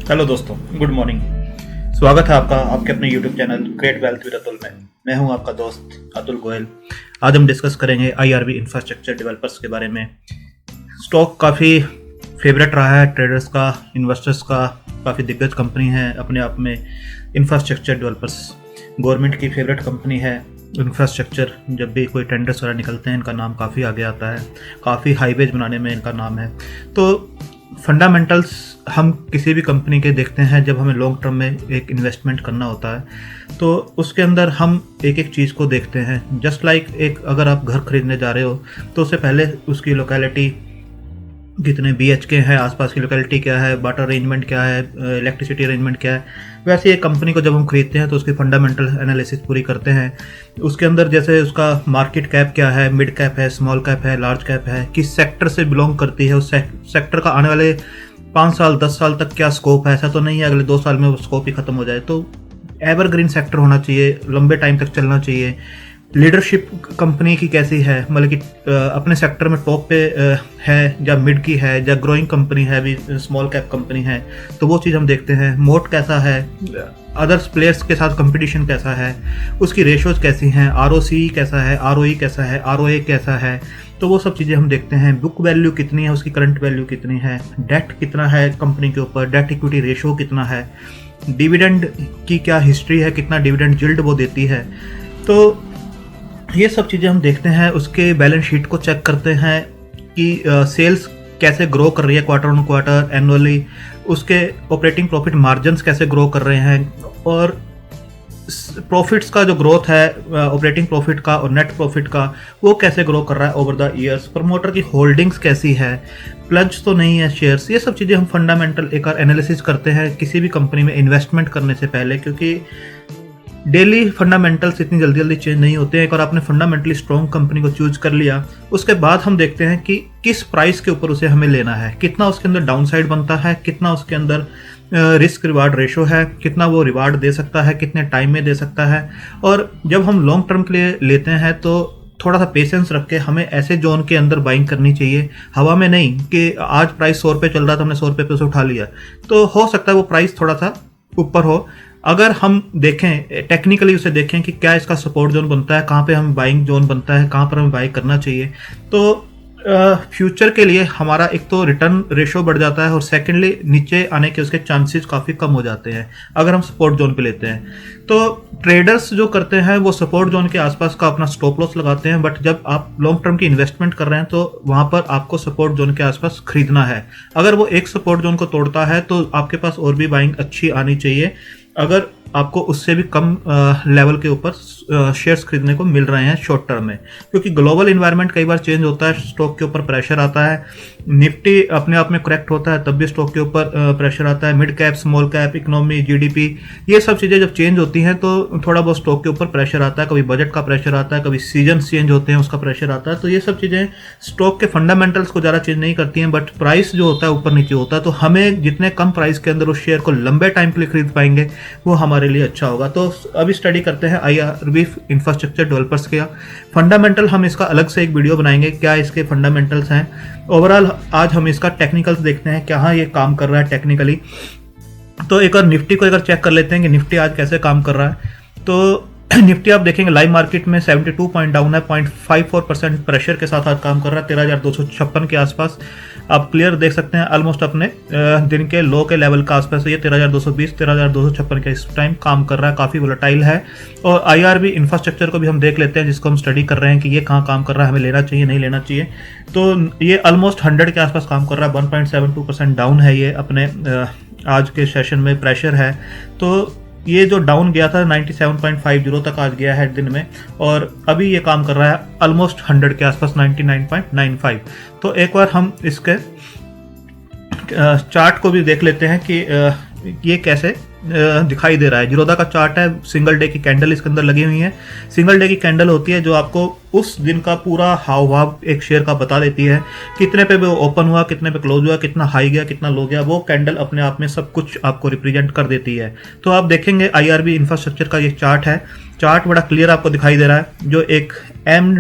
Hello दोस्तों, good morning. स्वागत है आपका आपके अपने YouTube channel create wealth with Atul में। मैं हूं आपका दोस्त अतुल गोयल। आज हम डिस्कस करेंगे आईआरबी इंफ्रास्ट्रक्चर डेवलपर्स के बारे में। स्टॉक काफ़ी फेवरेट रहा है ट्रेडर्स का, इन्वेस्टर्स का। काफ़ी दिग्गज कंपनी है अपने आप में इंफ्रास्ट्रक्चर डेवलपर्स। गवर्नमेंट की फेवरेट कंपनी है इंफ्रास्ट्रक्चर। जब भी कोई टेंडर्स वगैरह निकलते हैं इनका नाम काफ़ी आगे आता है। काफ़ी हाईवेज बनाने में इनका नाम है। तो फंडामेंटल्स हम किसी भी कंपनी के देखते हैं जब हमें लॉन्ग टर्म में एक इन्वेस्टमेंट करना होता है, तो उसके अंदर हम एक एक चीज़ को देखते हैं। जस्ट लाइक एक अगर आप घर खरीदने जा रहे हो तो उससे पहले उसकी लोकेलिटी कितने BHK है, आसपास की लोकेलिटी क्या है, वाटर अरेंजमेंट क्या है, इलेक्ट्रिसिटी अरेंजमेंट क्या है। वैसे एक कंपनी को जब हम खरीदते हैं तो उसकी फंडामेंटल एनालिसिस पूरी करते हैं। उसके अंदर जैसे उसका मार्केट कैप क्या है, मिड कैप है, स्मॉल कैप है, लार्ज कैप है, किस सेक्टर से बिलोंग करती है, उस सेक्टर का आने वाले 5 साल 10 साल तक क्या स्कोप है। ऐसा तो नहीं है अगले 2 साल में वो स्कोप ही खत्म हो जाए। तो एवरग्रीन सेक्टर होना चाहिए, लंबे टाइम तक चलना चाहिए। लीडरशिप कंपनी की कैसी है, मतलब कि अपने सेक्टर में टॉप पे है या मिड की है या ग्रोइंग कंपनी है, भी स्मॉल कैप कंपनी है, तो वो चीज़ हम देखते हैं। मोट कैसा है, अदर्स प्लेयर्स के साथ कंपटीशन कैसा है, उसकी रेशोज कैसी हैं, ROC कैसा है, ROE कैसा है, ROA कैसा है, तो वो सब चीज़ें हम देखते हैं। बुक वैल्यू कितनी है, उसकी करंट वैल्यू कितनी है, डेट कितना है कंपनी के ऊपर, डेट इक्विटी रेशो कितना है, डिविडेंड की क्या हिस्ट्री है, कितना डिविडेंड यील्ड वो देती है। तो ये सब चीज़ें हम देखते हैं। उसके बैलेंस शीट को चेक करते हैं कि सेल्स कैसे ग्रो कर रही है क्वार्टर ऑन क्वार्टर, एनुअली, उसके ऑपरेटिंग प्रॉफिट मार्जिन्स कैसे ग्रो कर रहे हैं, और प्रॉफिट्स का जो ग्रोथ है ऑपरेटिंग प्रॉफिट का और नेट प्रॉफिट का, वो कैसे ग्रो कर रहा है ओवर द ईयर्स। प्रमोटर की होल्डिंग्स कैसी है, प्लज तो नहीं है शेयर्स। ये सब चीज़ें हम फंडामेंटल एक एनालिसिस करते हैं किसी भी कंपनी में इन्वेस्टमेंट करने से पहले, क्योंकि डेली फंडामेंटल्स इतनी जल्दी जल्दी चेंज नहीं होते हैं। एक और आपने फंडामेंटली स्ट्रॉन्ग कंपनी को चूज कर लिया, उसके बाद हम देखते हैं कि किस प्राइस के ऊपर उसे हमें लेना है, कितना उसके अंदर डाउन साइड बनता है, कितना उसके अंदर रिस्क रिवार्ड रेशो है, कितना वो रिवार्ड दे सकता है, कितने टाइम में दे सकता है। और जब हम लॉन्ग टर्म के लिए लेते हैं तो थोड़ा सा पेशेंस रख के हमें ऐसे जोन के अंदर बाइंग करनी चाहिए, हवा में नहीं कि आज प्राइस 100 रुपये चल रहा था हमने 100 रुपये पे उसे उठा लिया। तो हो सकता है वो प्राइस थोड़ा सा ऊपर हो। अगर हम देखें टेक्निकली, उसे देखें कि क्या इसका सपोर्ट जोन बनता है, कहाँ पे हम बाइंग जोन बनता है, कहाँ पर हमें बाई करना चाहिए, तो फ्यूचर के लिए हमारा एक तो रिटर्न रेशो बढ़ जाता है और सेकेंडली नीचे आने के उसके चांसेस काफ़ी कम हो जाते हैं अगर हम सपोर्ट जोन पे लेते हैं। तो ट्रेडर्स जो करते हैं वो सपोर्ट जोन के आसपास का अपना स्टॉप लॉस लगाते हैं, बट जब आप लॉन्ग टर्म की इन्वेस्टमेंट कर रहे हैं तो वहाँ पर आपको सपोर्ट जोन के आसपास खरीदना है। अगर वो एक सपोर्ट जोन को तोड़ता है तो आपके पास और भी बाइंग अच्छी आनी चाहिए, अगर आपको उससे भी कम लेवल के ऊपर शेयर्स खरीदने को मिल रहे हैं शॉर्ट टर्म में। क्योंकि ग्लोबल इन्वायरमेंट कई बार चेंज होता है, स्टॉक के ऊपर प्रेशर आता है, निफ्टी अपने आप में करेक्ट होता है तब भी स्टॉक के ऊपर प्रेशर आता है, mid cap, small cap, economy, GDP, ये सब चीज़ें जब चेंज होती हैं तो थोड़ा बहुत स्टॉक के ऊपर प्रेशर आता है। कभी बजट का प्रेशर आता है, कभी सीजन चेंज होते हैं उसका प्रेशर आता है। तो ये सब चीज़ें स्टॉक के फंडामेंटल्स को ज़्यादा चेंज नहीं करती हैं, बट प्राइस जो होता है ऊपर नीचे होता है। तो हमें जितने कम प्राइस के अंदर उस शेयर को लंबे टाइम के लिए खरीद पाएंगे वो हमारे लिए अच्छा होगा। तो अभी स्टडी करते हैं आईआरबी इंफ्रास्ट्रक्चर डेवलपर्स के फंडामेंटल। हम इसका अलग से एक वीडियो बनाएंगे, क्या इसके फंडामेंटल्स हैं। ओवरऑल आज हम इसका टेक्निकल्स देखते हैं, क्या ये काम कर रहा है टेक्निकली। तो एक और निफ्टी को एक और चेक कर लेते हैं कि निफ्टी आज कैसे काम कर रहा है। तो निफ्टी आप देखेंगे लाइव मार्केट में 72 पॉइंट डाउन है, 0.54% प्रेशर के साथ आज काम कर रहा है 13,256 के आसपास। आप क्लियर देख सकते हैं ऑलमोस्ट अपने दिन के लो के लेवल का आसपास ये 13,220 13,256 का इस टाइम काम कर रहा है, काफ़ी वोलेटाइल है। और आईआरबी इंफ्रास्ट्रक्चर को भी हम देख लेते हैं, जिसको हम स्टडी कर रहे हैं कि ये कहाँ काम कर रहा है, हमें लेना चाहिए नहीं लेना चाहिए। तो ये ऑलमोस्ट 100 के आसपास काम कर रहा है, 1.72% डाउन है ये अपने आज के सेशन में प्रेशर है। तो ये जो डाउन गया था 97.50 तक आज गया है दिन में, और अभी ये काम कर रहा है ऑलमोस्ट 100 के आसपास 99.95। तो एक बार हम इसके चार्ट को भी देख लेते हैं कि ये कैसे दिखाई दे रहा है। जीरोधा का चार्ट है, सिंगल डे की कैंडल इसके अंदर लगी हुई है। सिंगल डे की कैंडल होती है जो आपको उस दिन का पूरा हाव भाव एक शेयर का बता देती है, कितने पे वो ओपन हुआ, कितने पे क्लोज हुआ, कितना हाई गया, कितना लो गया। वो कैंडल अपने आप में सब कुछ आपको रिप्रेजेंट कर देती है। तो आप देखेंगे आईआरबी इंफ्रास्ट्रक्चर का ये चार्ट है, चार्ट बड़ा क्लियर आपको दिखाई दे रहा है, जो एक एम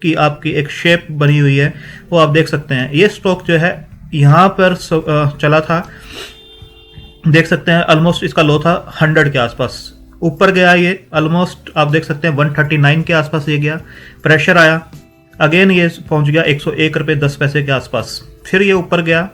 की आपकी एक शेप बनी हुई है वो आप देख सकते हैं। ये स्टॉक जो है यहाँ पर चला था देख सकते हैं ऑलमोस्ट इसका लो था 100 के आसपास, ऊपर गया ये ऑलमोस्ट आप देख सकते हैं 139 के आसपास ये गया, प्रेशर आया, अगेन ये पहुंच गया 101 रुपये 10 पैसे के आसपास, फिर ये ऊपर गया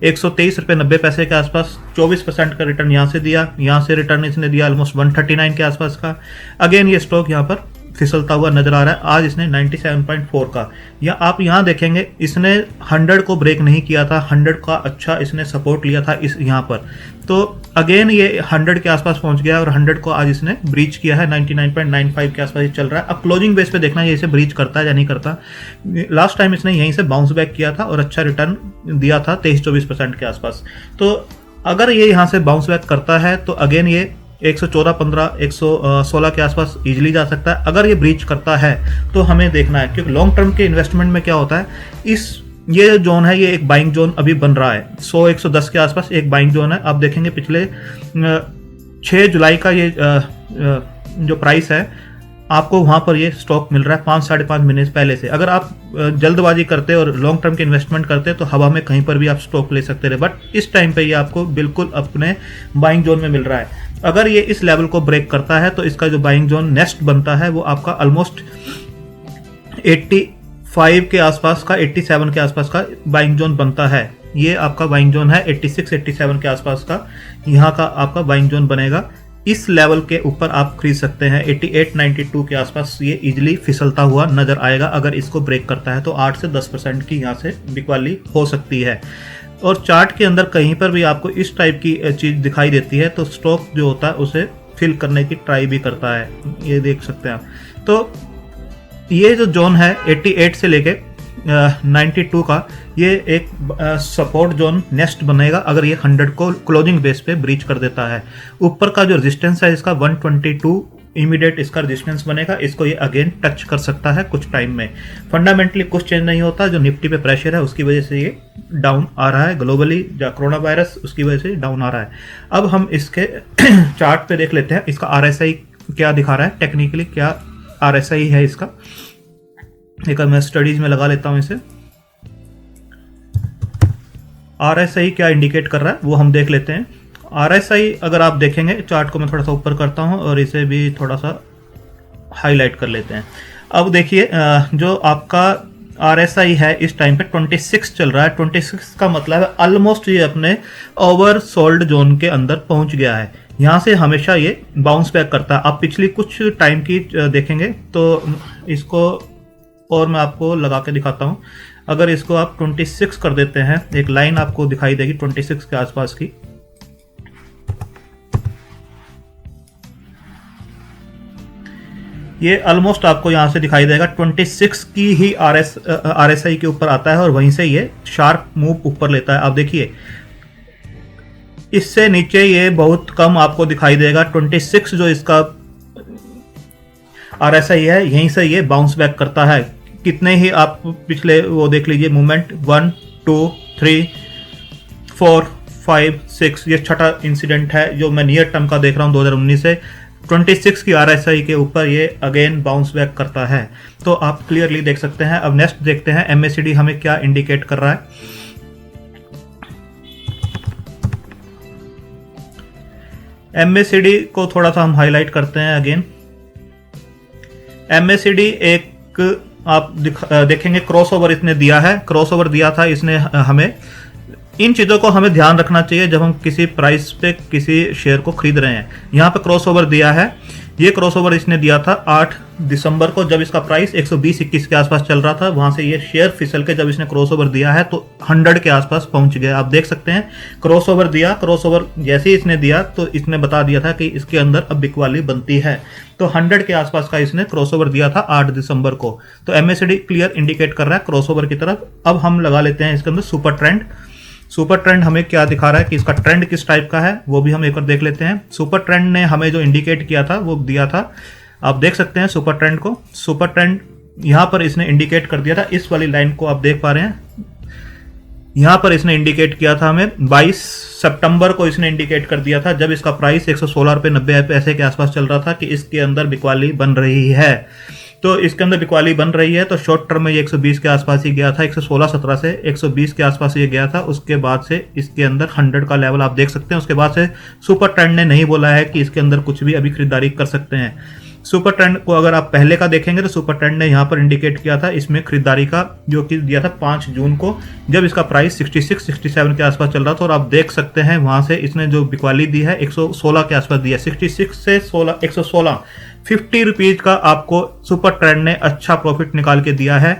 123 रुपये 90 पैसे के आसपास, 24% का रिटर्न यहाँ से दिया, यहाँ से रिटर्न इसने दिया ऑलमोस्ट 139 के आसपास का। अगेन ये स्टॉक यहाँ पर फिसलता हुआ नजर आ रहा है, आज इसने 97.4 का, या आप यहाँ देखेंगे इसने 100 को ब्रेक नहीं किया था, 100 का अच्छा इसने सपोर्ट लिया था इस यहाँ पर, तो अगेन ये 100 के आसपास पहुंच गया और 100 को आज इसने ब्रीच किया है, 99.95 के आसपास चल रहा है। अब क्लोजिंग बेस पे देखना ये इसे ब्रीच करता है या नहीं करता। लास्ट टाइम इसने यहीं से बाउंस बैक किया था और अच्छा रिटर्न दिया था 23-24% के आसपास, तो अगर ये यहाँ से बाउंस बैक करता है तो अगेन ये 114-15 116 के आसपास इजीली जा सकता है। अगर ये ब्रीच करता है तो हमें देखना है, क्योंकि लॉन्ग टर्म के इन्वेस्टमेंट में क्या होता है, ये जो जोन है ये एक बाइंग जोन अभी बन रहा है, 100-110 के आसपास एक बाइंग जोन है। आप देखेंगे पिछले 6 जुलाई का ये जो प्राइस है आपको वहाँ पर ये स्टॉक मिल रहा है 5-5.5 महीने पहले से। अगर आप जल्दबाजी करते और लॉन्ग टर्म के इन्वेस्टमेंट करते तो हवा में कहीं पर भी आप स्टॉक ले सकते रहे, बट इस टाइम पे ये आपको बिल्कुल अपने बाइंग जोन में मिल रहा है। अगर ये इस लेवल को ब्रेक करता है तो इसका जो बाइंग जोन नेक्स्ट बनता है वो आपका ऑलमोस्ट 85 के आसपास का, 87 के आसपास का बाइंग जोन बनता है। ये आपका बाइंग जोन है 86-87 के आसपास का, यहाँ का आपका बाइंग जोन बनेगा। इस लेवल के ऊपर आप खरीद सकते हैं, 88-92 के आसपास ये इजीली फिसलता हुआ नजर आएगा। अगर इसको ब्रेक करता है तो 8 से 10% की यहाँ से बिकवाली हो सकती है। और चार्ट के अंदर कहीं पर भी आपको इस टाइप की चीज़ दिखाई देती है तो स्टॉक जो होता है उसे फिल करने की ट्राई भी करता है, ये देख सकते हैं आप। तो ये जो जोन है 88 से लेके 92 का, ये एक सपोर्ट जोन नेक्स्ट बनेगा अगर ये 100 को क्लोजिंग बेस पे ब्रीच कर देता है। ऊपर का जो रेजिस्टेंस है इसका 122 इमीडिएट इसका रेजिस्टेंस बनेगा, इसको ये अगेन टच कर सकता है कुछ टाइम में। फंडामेंटली कुछ चेंज नहीं होता, जो निफ्टी पे प्रेशर है उसकी वजह से ये डाउन आ रहा है, ग्लोबली जो कोरोना वायरस उसकी वजह से डाउन आ रहा है। अब हम इसके चार्ट पे देख लेते हैं इसका RSI क्या दिखा रहा है, टेक्निकली क्या RSI है इसका। एक मैं स्टडीज में लगा लेता हूं इसे, RSI क्या इंडिकेट कर रहा है वो हम देख लेते हैं। RSI अगर आप देखेंगे, चार्ट को मैं थोड़ा सा ऊपर करता हूं और इसे भी थोड़ा सा हाईलाइट कर लेते हैं। अब देखिए जो आपका RSI है इस टाइम पे 26 चल रहा है। 26 का मतलब है ऑलमोस्ट ये अपने ओवर सोल्ड जोन के अंदर पहुंच गया है। यहाँ से हमेशा ये बाउंस बैक करता है। आप पिछली कुछ टाइम की देखेंगे तो इसको और मैं आपको लगा के दिखाता हूँ। अगर इसको आप 26 कर देते हैं, एक लाइन आपको दिखाई देगी 26 के आसपास की, ये ऑलमोस्ट आपको यहाँ से दिखाई देगा 26 की ही RSI के ऊपर आता है और वहीं से ये शार्प मूव ऊपर लेता है। आप देखिए इससे नीचे ये बहुत कम आपको दिखाई देगा। 26 जो इसका RSI है यहीं से ये बाउंस बैक करता है। कितने ही आप पिछले वो देख लीजिए मूवमेंट, 1 2 3 4 5 6, ये छठा इंसिडेंट है जो मैं नियर टर्म का देख रहा हूँ 2019 से। 26 की RSI के ऊपर ये अगेन बाउंस बैक करता है, तो आप क्लियरली देख सकते हैं। अब नेक्स्ट देखते हैं MACD हमें क्या इंडिकेट कर रहा है। MACD को थोड़ा सा हम हाईलाइट करते हैं अगेन। MACD एक आप देखेंगे क्रॉसओवर इसने दिया है, क्रॉसओवर दिया था इसने हमें। इन चीज़ों को हमें ध्यान रखना चाहिए जब हम किसी प्राइस पे किसी शेयर को खरीद रहे हैं। यहाँ पे क्रॉसओवर दिया है, ये क्रॉसओवर इसने दिया था 8 दिसंबर को, जब इसका प्राइस 120-21 के आसपास चल रहा था। वहाँ से ये शेयर फिसल के जब इसने क्रॉसओवर दिया है तो 100 के आसपास पहुँच गया। आप देख सकते हैं क्रॉसओवर दिया, क्रॉसओवर जैसे ही इसने दिया तो इसने बता दिया था कि इसके अंदर अब बिकवाली बनती है, तो 100 के आसपास का इसने क्रॉसओवर दिया था 8 दिसंबर को। तो MACD क्लियर इंडिकेट कर रहा है क्रॉसओवर की तरफ। अब हम लगा लेते हैं इसके अंदर सुपर ट्रेंड। सुपर ट्रेंड हमें क्या दिखा रहा है कि इसका ट्रेंड किस टाइप का है वो भी हम एक बार देख लेते हैं। सुपर ट्रेंड ने हमें जो इंडिकेट किया था वो दिया था, आप देख सकते हैं सुपर ट्रेंड को। सुपर ट्रेंड यहाँ पर इसने इंडिकेट कर दिया था, इस वाली लाइन को आप देख पा रहे हैं। यहाँ पर इसने इंडिकेट किया था हमें 22 सितंबर को इसने इंडिकेट कर दिया था, जब इसका प्राइस 116 रुपये 90 पैसे के आसपास चल रहा था कि इसके अंदर बिकवाली बन रही है। तो इसके अंदर बिकवाली बन रही है। तो शॉर्ट टर्म में ये 120 के आसपास ही गया था, 116-17 से 120 के आसपास ये गया था। उसके बाद से इसके अंदर 100 का लेवल आप देख सकते हैं। उसके बाद से सुपर ट्रेंड ने नहीं बोला है कि इसके अंदर कुछ भी अभी खरीदारी कर सकते हैं। सुपर ट्रेंड को अगर आप पहले का देखेंगे तो सुपर ट्रेंड ने यहाँ पर इंडिकेट किया था इसमें खरीदारी का, जो कि दिया था 5 जून को, जब इसका प्राइस 66-67 के आसपास चल रहा था। और आप देख सकते हैं वहाँ से इसने जो बिकवाली दी है 116 के आसपास दिया, 66 से 116 50 रुपीज़ का आपको सुपर ट्रेंड ने अच्छा प्रॉफिट निकाल के दिया है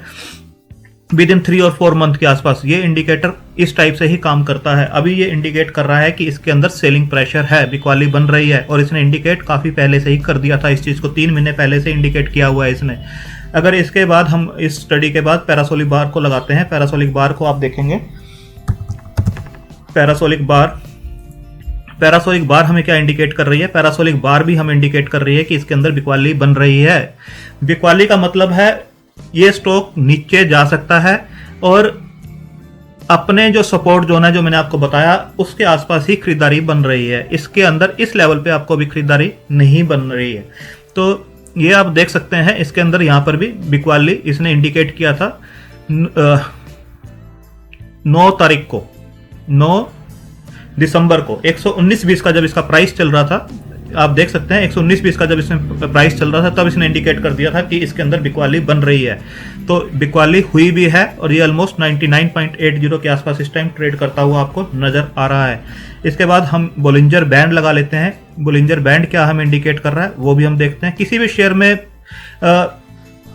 विद इन 3 और 4 मंथ के आसपास। ये इंडिकेटर इस टाइप से ही काम करता है। अभी ये इंडिकेट कर रहा है कि इसके अंदर सेलिंग प्रेशर है, बिकवाली बन रही है, और इसने इंडिकेट काफ़ी पहले से ही कर दिया था इस चीज़ को, 3 महीने पहले से इंडिकेट किया हुआ है इसने। अगर इसके बाद हम इस स्टडी के बाद पैरासोलिक बार को लगाते हैं, पैरासोलिक बार को आप देखेंगे, पैरासोलिक बार हमें क्या इंडिकेट कर रही है? पैरासोलिक बार भी हमें इंडिकेट कर रही है कि इसके अंदर बिकवाली बन रही है। बिकवाली का मतलब है ये स्टॉक नीचे जा सकता है और अपने जो सपोर्ट जोन है जो मैंने आपको बताया उसके आसपास ही खरीदारी बन रही है। इसके अंदर इस लेवल पे आपको भी खरीदारी नहीं बन रही है। तो ये आप देख सकते हैं इसके अंदर यहाँ पर भी बिकवाली इसने इंडिकेट किया था 9 तारीख को, 9 दिसंबर को 119.20 का जब इसका प्राइस चल रहा था, आप देख सकते हैं 119.20 का जब इसमें प्राइस चल रहा था तब इसने इंडिकेट कर दिया था कि इसके अंदर बिकवाली बन रही है। तो बिकवाली हुई भी है और ये ऑलमोस्ट 99.80 के आसपास इस टाइम ट्रेड करता हुआ आपको नजर आ रहा है। इसके बाद हम बोलिंजर बैंड लगा लेते हैं। बोलिंजर बैंड क्या हमें इंडिकेट कर रहा है वो भी हम देखते हैं। किसी भी शेयर में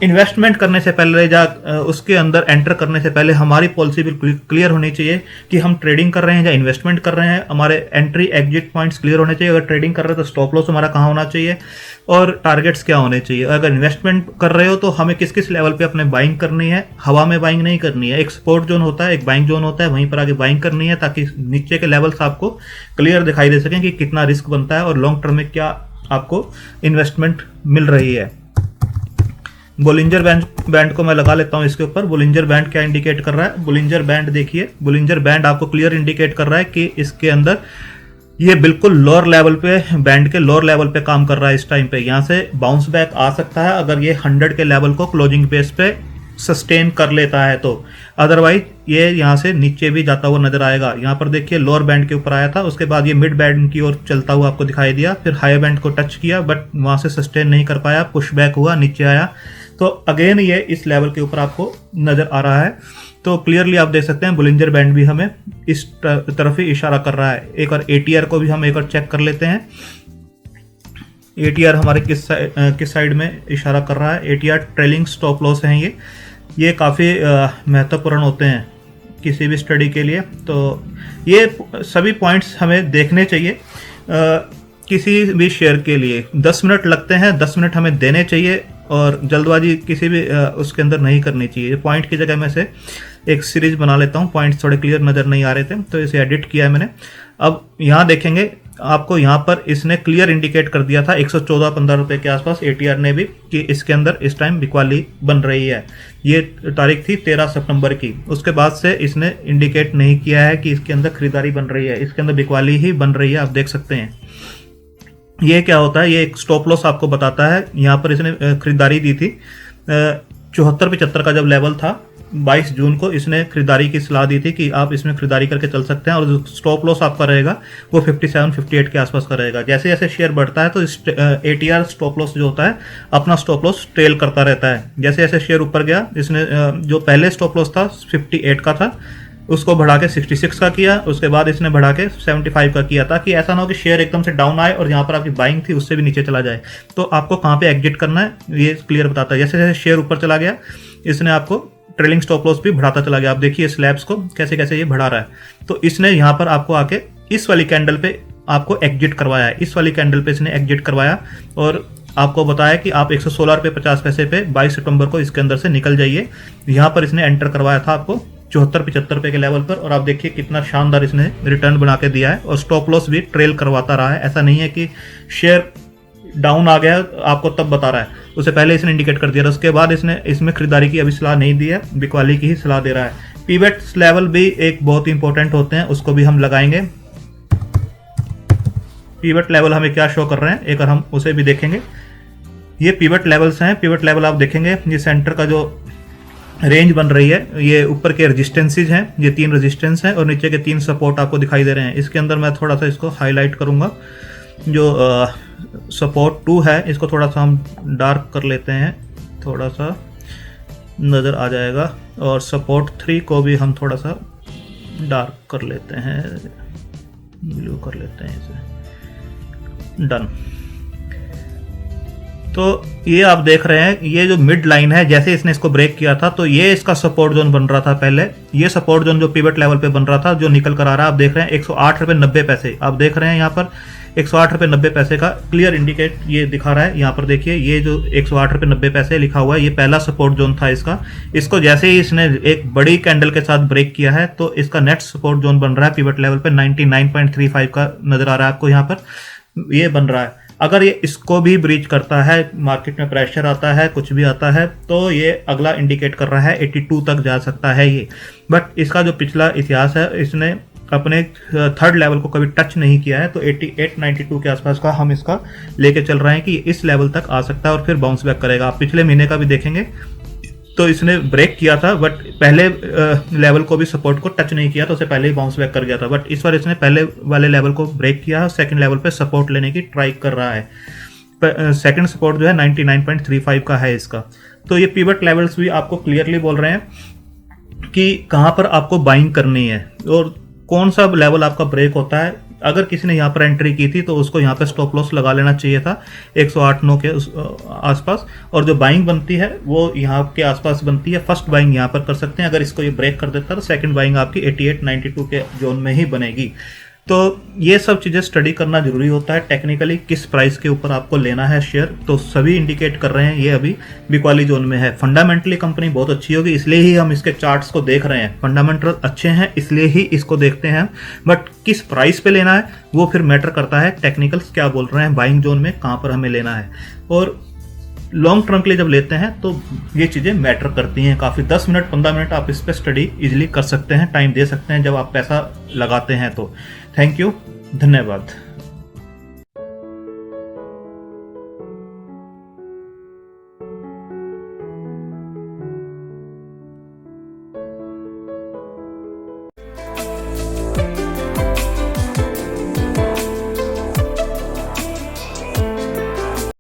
इन्वेस्टमेंट करने से पहले या उसके अंदर एंटर करने से पहले हमारी पॉलिसी बिल्कुल क्लियर होनी चाहिए कि हम ट्रेडिंग कर रहे हैं या इन्वेस्टमेंट कर रहे हैं। हमारे एंट्री एग्जिट पॉइंट्स क्लियर होने चाहिए। अगर ट्रेडिंग कर रहे हैं तो स्टॉप लॉस हमारा कहाँ होना चाहिए और टारगेट्स क्या होने चाहिए। अगर इन्वेस्टमेंट कर रहे हो तो हमें किस किस लेवल पे अपने बाइंग करनी है, हवा में बाइंग नहीं करनी है। एक सपोर्ट जोन होता है, एक बाइंग जोन होता है, वहीं पर आगे बाइंग करनी है ताकि नीचे के लेवल्स आपको क्लियर दिखाई दे सकें कि कितना रिस्क बनता है और लॉन्ग टर्म में क्या आपको इन्वेस्टमेंट मिल रही है। बोलिंजर बैंड को मैं लगा लेता हूं इसके ऊपर। बोलिंजर बैंड क्या इंडिकेट कर रहा है? बोलिंजर बैंड देखिए, बोलिंजर बैंड आपको क्लियर इंडिकेट कर रहा है कि इसके अंदर ये बिल्कुल लोअर लेवल पे, बैंड के लोअर लेवल पे काम कर रहा है इस टाइम पे। यहाँ से बाउंस बैक आ सकता है अगर ये 100 के लेवल को क्लोजिंग बेस पे सस्टेन कर लेता है तो, अदरवाइज ये यहाँ से नीचे भी जाता हुआ नजर आएगा। यहाँ पर देखिए लोअर बैंड के ऊपर आया था, उसके बाद ये मिड बैंड की ओर चलता हुआ आपको दिखाई दिया, फिर हायर बैंड को टच किया बट वहाँ से सस्टेन नहीं कर पाया, पुश बैक हुआ, नीचे आया। तो अगेन ये इस लेवल के ऊपर आपको नजर आ रहा है। तो क्लियरली आप देख सकते हैं बोलिंजर बैंड भी हमें इस तरफ ही इशारा कर रहा है। एक और एटीआर को भी हम एक और चेक कर लेते हैं। एटीआर हमारे किस साइड में इशारा कर रहा है? एटीआर ट्रेलिंग स्टॉप लॉस हैं ये काफ़ी महत्वपूर्ण होते हैं किसी भी स्टडी के लिए। तो ये सभी पॉइंट्स हमें देखने चाहिए किसी भी शेयर के लिए। 10 मिनट लगते हैं, 10 मिनट हमें देने चाहिए और जल्दबाजी किसी भी उसके अंदर नहीं करनी चाहिए। पॉइंट की जगह में से एक सीरीज बना लेता हूँ, पॉइंट्स थोड़े क्लियर नज़र नहीं आ रहे थे तो इसे एडिट किया है मैंने। अब यहाँ देखेंगे आपको, यहाँ पर इसने क्लियर इंडिकेट कर दिया था 114-15 रुपये के आसपास एटीआर ने भी कि इसके अंदर इस टाइम बिकवाली बन रही है। ये तारीख थी 13 सितंबर की। उसके बाद से इसने इंडिकेट नहीं किया है कि इसके अंदर खरीदारी बन रही है, इसके अंदर बिकवाली ही बन रही है। आप देख सकते हैं ये क्या होता है, ये एक स्टॉप लॉस आपको बताता है। यहाँ पर इसने खरीदारी दी थी 74-75 का जब लेवल था, 22 जून को इसने खरीदारी की सलाह दी थी कि आप इसमें खरीदारी करके चल सकते हैं और जो स्टॉप लॉस आपका रहेगा वो 57-58 के आसपास का रहेगा। जैसे जैसे शेयर बढ़ता है तो एटीआर स्टॉप लॉस जो होता है अपना स्टॉप लॉस ट्रेल करता रहता है। जैसे जैसे शेयर ऊपर गया, इसने जो पहले स्टॉप लॉस था 58 का था उसको बढ़ा के 66 का किया, उसके बाद इसने बढ़ा के 75 का किया, ताकि ऐसा ना हो कि शेयर एकदम से डाउन आए और यहाँ पर आपकी बाइंग थी उससे भी नीचे चला जाए। तो आपको कहाँ पे एग्जिट करना है ये क्लियर बताता है। जैसे जैसे शेयर ऊपर चला गया इसने आपको ट्रेलिंग स्टॉप लॉस भी बढ़ाता चला गया। आप देखिए स्लैब्स को कैसे कैसे ये बढ़ा रहा है। तो इसने यहाँ पर आपको आके इस वाली कैंडल पे आपको एग्जिट करवाया है, इस वाली कैंडल पे इसने एग्जिट करवाया और आपको बताया कि आप 116 रुपये 50 पैसे पे 22 सितंबर को इसके अंदर से निकल जाइए। यहाँ पर इसने एंटर करवाया था आपको 74-75 रुपये के लेवल पर और आप देखिए कितना शानदार इसने रिटर्न बना के दिया है और स्टॉप लॉस भी ट्रेल करवाता रहा है। ऐसा नहीं है कि शेयर डाउन आ गया आपको तब बता रहा है, उससे पहले इसने इंडिकेट कर दिया। उसके बाद इसने इसमें खरीदारी की अभी सलाह नहीं दी है, बिकवाली की ही सलाह दे रहा है। पीवेट लेवल भी एक बहुत इंपॉर्टेंट होते हैं, उसको भी हम लगाएंगे। पीवेट लेवल हमें क्या शो कर रहे हैं एक और हम उसे भी देखेंगे। ये पिवट लेवल्स हैं। पिवट लेवल आप देखेंगे, ये सेंटर का जो रेंज बन रही है, ये ऊपर के रेजिस्टेंसेज हैं, ये 3 रेजिस्टेंस हैं और नीचे के 3 सपोर्ट आपको दिखाई दे रहे हैं। इसके अंदर मैं थोड़ा सा इसको हाईलाइट करूंगा। जो सपोर्ट 2 है इसको थोड़ा सा हम डार्क कर लेते हैं, थोड़ा सा नज़र आ जाएगा। और सपोर्ट 3 को भी हम थोड़ा सा डार्क कर लेते हैं, ब्लू कर लेते हैं इसे, डन। तो ये आप देख रहे हैं, ये जो मिड लाइन है, जैसे इसने इसको ब्रेक किया था तो ये इसका सपोर्ट जोन बन रहा था पहले। ये सपोर्ट जोन जो पिवट लेवल पे बन रहा था, जो निकल कर आ रहा है, आप देख रहे हैं 108 रुपये 90 पैसे। आप देख रहे हैं यहाँ पर 108 रुपये 90 पैसे का क्लियर इंडिकेट ये दिखा रहा है। यहाँ पर देखिए, ये जो 108 रुपये 90 पैसे लिखा हुआ है, ये पहला सपोर्ट जोन था इसका। इसको जैसे ही इसने एक बड़ी कैंडल के साथ ब्रेक किया है तो इसका नेक्स्ट सपोर्ट जोन बन रहा है पिवट लेवल पे 99.35 का नजर आ रहा है आपको यहाँ पर, ये बन रहा है। अगर ये इसको भी ब्रीच करता है, मार्केट में प्रेशर आता है, कुछ भी आता है, तो ये अगला इंडिकेट कर रहा है 82 तक जा सकता है ये। बट इसका जो पिछला इतिहास है, इसने अपने थर्ड लेवल को कभी टच नहीं किया है, तो 88-92 के आसपास का हम इसका लेके चल रहे हैं कि इस लेवल तक आ सकता है और फिर बाउंस बैक करेगा। आप पिछले महीने का भी देखेंगे तो इसने ब्रेक किया था, बट पहले लेवल को भी सपोर्ट को टच नहीं किया, तो उसे पहले ही बाउंस बैक कर गया था। बट इस बार इसने पहले वाले लेवल को ब्रेक किया है, सेकंड लेवल पे सपोर्ट लेने की ट्राई कर रहा है। सेकंड सपोर्ट जो है 99.35 का है इसका। तो ये पिवट लेवल्स भी आपको क्लियरली बोल रहे हैं कि कहाँ पर आपको बाइंग करनी है और कौन सा लेवल आपका ब्रेक होता है। अगर किसी ने यहाँ पर एंट्री की थी तो उसको यहाँ पे स्टॉप लॉस लगा लेना चाहिए था 108-9 के आसपास, और जो बाइंग बनती है वो यहाँ के आसपास बनती है। फर्स्ट बाइंग यहाँ पर कर सकते हैं। अगर इसको ये ब्रेक कर देता है तो सेकंड बाइंग आपकी 88-92 के जोन में ही बनेगी। तो ये सब चीज़ें स्टडी करना जरूरी होता है टेक्निकली, किस प्राइस के ऊपर आपको लेना है शेयर। तो सभी इंडिकेट कर रहे हैं ये अभी बिकवाली जोन में है। फंडामेंटली कंपनी बहुत अच्छी होगी, इसलिए ही हम इसके चार्ट्स को देख रहे हैं। फंडामेंटल अच्छे हैं इसलिए ही इसको देखते हैं, बट किस प्राइस पे लेना है वो फिर मैटर करता है। टेक्निकल्स क्या बोल रहे हैं, बाइंग जोन में कहाँ पर हमें लेना है, और लॉन्ग टर्म के लिए जब लेते हैं तो ये चीज़ें मैटर करती हैं काफ़ी। 10 मिनट 15 मिनट आप इस पर स्टडी इजीली कर सकते हैं, टाइम दे सकते हैं जब आप पैसा लगाते हैं तो। थैंक यू, धन्यवाद।